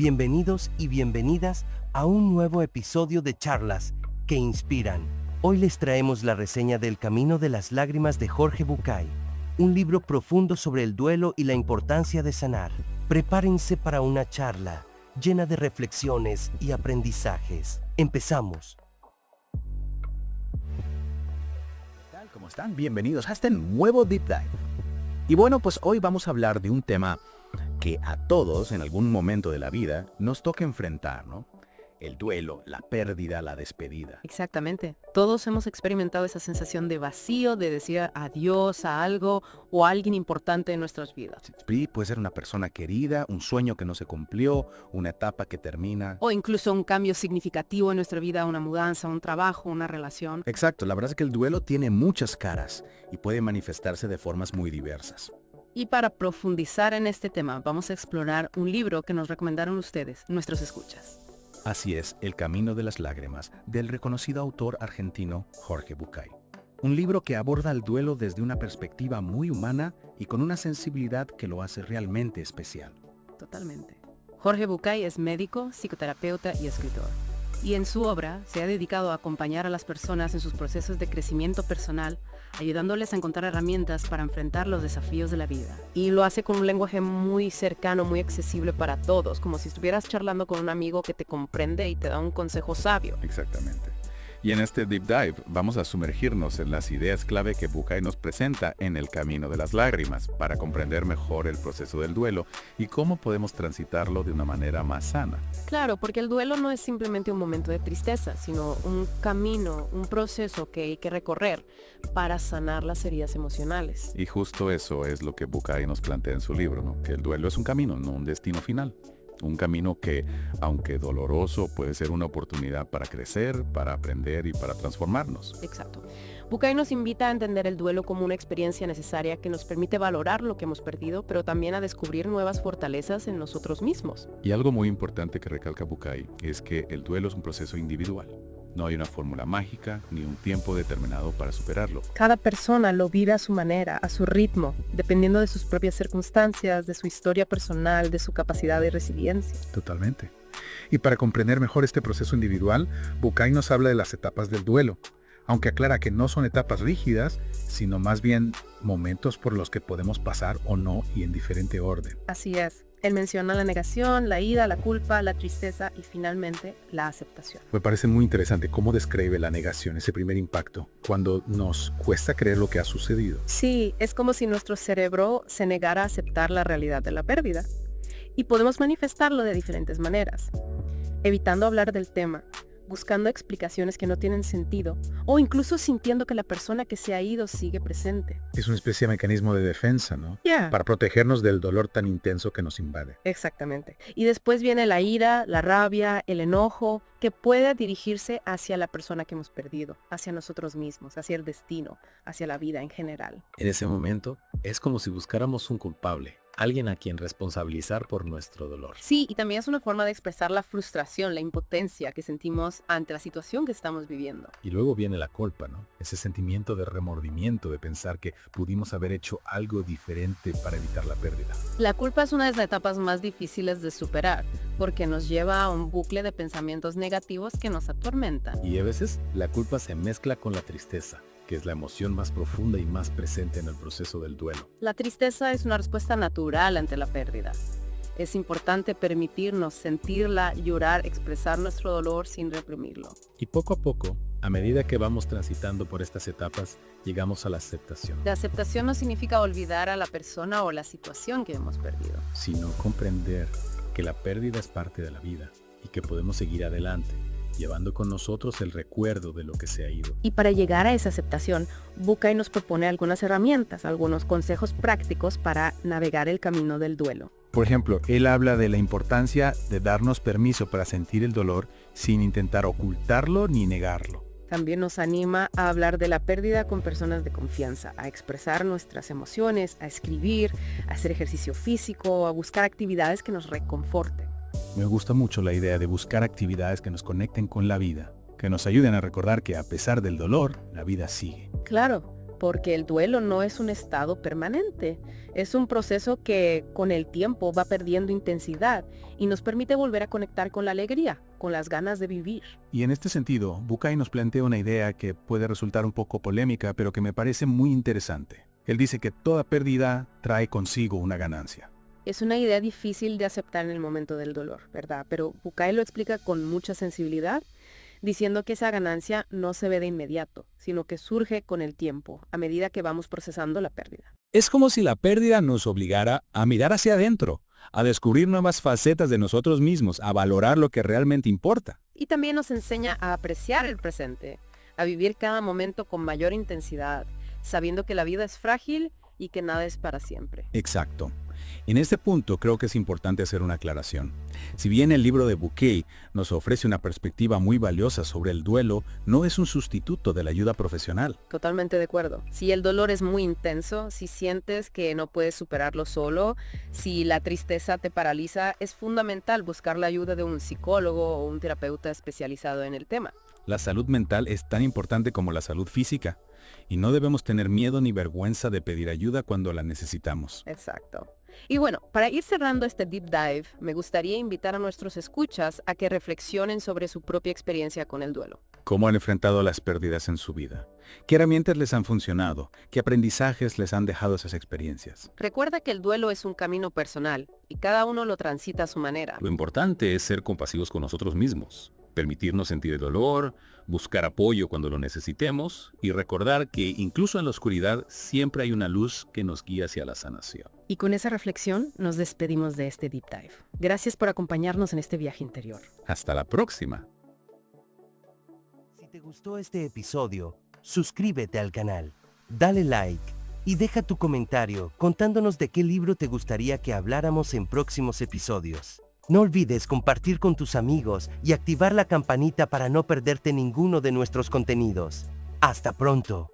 Bienvenidos y bienvenidas a un nuevo episodio de Charlas que Inspiran. Hoy les traemos la reseña del Camino de las Lágrimas de Jorge Bucay, un libro profundo sobre el duelo y la importancia de sanar. Prepárense para una charla llena de reflexiones y aprendizajes. Empezamos. ¿Qué tal? ¿Cómo están? Bienvenidos a este nuevo Deep Dive. Y bueno, pues hoy vamos a hablar de un tema que a todos en algún momento de la vida nos toca enfrentar, ¿no? El duelo, la pérdida, la despedida. Exactamente. Todos hemos experimentado esa sensación de vacío, de decir adiós a algo o a alguien importante en nuestras vidas. Sí, puede ser una persona querida, un sueño que no se cumplió, una etapa que termina. O incluso un cambio significativo en nuestra vida, una mudanza, un trabajo, una relación. Exacto, la verdad es que el duelo tiene muchas caras y puede manifestarse de formas muy diversas. Y para profundizar en este tema, vamos a explorar un libro que nos recomendaron ustedes, nuestros escuchas. Así es, El Camino de las Lágrimas, del reconocido autor argentino Jorge Bucay. Un libro que aborda el duelo desde una perspectiva muy humana y con una sensibilidad que lo hace realmente especial. Totalmente. Jorge Bucay es médico, psicoterapeuta y escritor. Y en su obra se ha dedicado a acompañar a las personas en sus procesos de crecimiento personal, ayudándoles a encontrar herramientas para enfrentar los desafíos de la vida. Y lo hace con un lenguaje muy cercano, muy accesible para todos, como si estuvieras charlando con un amigo que te comprende y te da un consejo sabio. Exactamente. Y en este Deep Dive vamos a sumergirnos en las ideas clave que Bucay nos presenta en El Camino de las Lágrimas para comprender mejor el proceso del duelo y cómo podemos transitarlo de una manera más sana. Claro, porque el duelo no es simplemente un momento de tristeza, sino un camino, un proceso que hay que recorrer para sanar las heridas emocionales. Y justo eso es lo que Bucay nos plantea en su libro, ¿no? Que el duelo es un camino, no un destino final. Un camino que, aunque doloroso, puede ser una oportunidad para crecer, para aprender y para transformarnos. Exacto. Bucay nos invita a entender el duelo como una experiencia necesaria que nos permite valorar lo que hemos perdido, pero también a descubrir nuevas fortalezas en nosotros mismos. Y algo muy importante que recalca Bucay es que el duelo es un proceso individual. No hay una fórmula mágica ni un tiempo determinado para superarlo. Cada persona lo vive a su manera, a su ritmo, dependiendo de sus propias circunstancias, de su historia personal, de su capacidad de resiliencia. Totalmente. Y para comprender mejor este proceso individual, Bucay nos habla de las etapas del duelo, aunque aclara que no son etapas rígidas, sino más bien momentos por los que podemos pasar o no y en diferente orden. Así es. Él menciona la negación, la ira, la culpa, la tristeza y finalmente la aceptación. Me parece muy interesante cómo describe la negación, ese primer impacto, cuando nos cuesta creer lo que ha sucedido. Sí, es como si nuestro cerebro se negara a aceptar la realidad de la pérdida. Y podemos manifestarlo de diferentes maneras. Evitando hablar del tema, buscando explicaciones que no tienen sentido, o incluso sintiendo que la persona que se ha ido sigue presente. Es una especie de mecanismo de defensa, ¿no? Para protegernos del dolor tan intenso que nos invade. Exactamente. Y después viene la ira, la rabia, el enojo, que puede dirigirse hacia la persona que hemos perdido, hacia nosotros mismos, hacia el destino, hacia la vida en general. En ese momento, es como si buscáramos un culpable, alguien a quien responsabilizar por nuestro dolor. Sí, y también es una forma de expresar la frustración, la impotencia que sentimos ante la situación que estamos viviendo. Y luego viene la culpa, ¿no? Ese sentimiento de remordimiento, de pensar que pudimos haber hecho algo diferente para evitar la pérdida. La culpa es una de las etapas más difíciles de superar, porque nos lleva a un bucle de pensamientos negativos que nos atormentan. Y a veces, la culpa se mezcla con la tristeza, que es la emoción más profunda y más presente en el proceso del duelo. La tristeza es una respuesta natural ante la pérdida. Es importante permitirnos sentirla, llorar, expresar nuestro dolor sin reprimirlo. Y poco a poco, a medida que vamos transitando por estas etapas, llegamos a la aceptación. La aceptación no significa olvidar a la persona o la situación que hemos perdido, sino comprender que la pérdida es parte de la vida y que podemos seguir adelante, llevando con nosotros el recuerdo de lo que se ha ido. Y para llegar a esa aceptación, Bucay nos propone algunas herramientas, algunos consejos prácticos para navegar el camino del duelo. Por ejemplo, él habla de la importancia de darnos permiso para sentir el dolor sin intentar ocultarlo ni negarlo. También nos anima a hablar de la pérdida con personas de confianza, a expresar nuestras emociones, a escribir, a hacer ejercicio físico, a buscar actividades que nos reconforten. Me gusta mucho la idea de buscar actividades que nos conecten con la vida, que nos ayuden a recordar que a pesar del dolor, la vida sigue. Claro, porque el duelo no es un estado permanente. Es un proceso que con el tiempo va perdiendo intensidad y nos permite volver a conectar con la alegría, con las ganas de vivir. Y en este sentido, Bucay nos plantea una idea que puede resultar un poco polémica, pero que me parece muy interesante. Él dice que toda pérdida trae consigo una ganancia. Es una idea difícil de aceptar en el momento del dolor, ¿verdad? Pero Bucay lo explica con mucha sensibilidad, diciendo que esa ganancia no se ve de inmediato, sino que surge con el tiempo, a medida que vamos procesando la pérdida. Es como si la pérdida nos obligara a mirar hacia adentro, a descubrir nuevas facetas de nosotros mismos, a valorar lo que realmente importa. Y también nos enseña a apreciar el presente, a vivir cada momento con mayor intensidad, sabiendo que la vida es frágil y que nada es para siempre. Exacto. En este punto creo que es importante hacer una aclaración. Si bien el libro de Bucay nos ofrece una perspectiva muy valiosa sobre el duelo, no es un sustituto de la ayuda profesional. Totalmente de acuerdo. Si el dolor es muy intenso, si sientes que no puedes superarlo solo, si la tristeza te paraliza, es fundamental buscar la ayuda de un psicólogo o un terapeuta especializado en el tema. La salud mental es tan importante como la salud física, y no debemos tener miedo ni vergüenza de pedir ayuda cuando la necesitamos. Exacto. Y bueno, para ir cerrando este deep dive, me gustaría invitar a nuestros escuchas a que reflexionen sobre su propia experiencia con el duelo. ¿Cómo han enfrentado las pérdidas en su vida? ¿Qué herramientas les han funcionado? ¿Qué aprendizajes les han dejado esas experiencias? Recuerda que el duelo es un camino personal y cada uno lo transita a su manera. Lo importante es ser compasivos con nosotros mismos, permitirnos sentir el dolor, buscar apoyo cuando lo necesitemos y recordar que incluso en la oscuridad siempre hay una luz que nos guía hacia la sanación. Y con esa reflexión nos despedimos de este deep dive. Gracias por acompañarnos en este viaje interior. Hasta la próxima. Si te gustó este episodio, suscríbete al canal, dale like y deja tu comentario contándonos de qué libro te gustaría que habláramos en próximos episodios. No olvides compartir con tus amigos y activar la campanita para no perderte ninguno de nuestros contenidos. ¡Hasta pronto!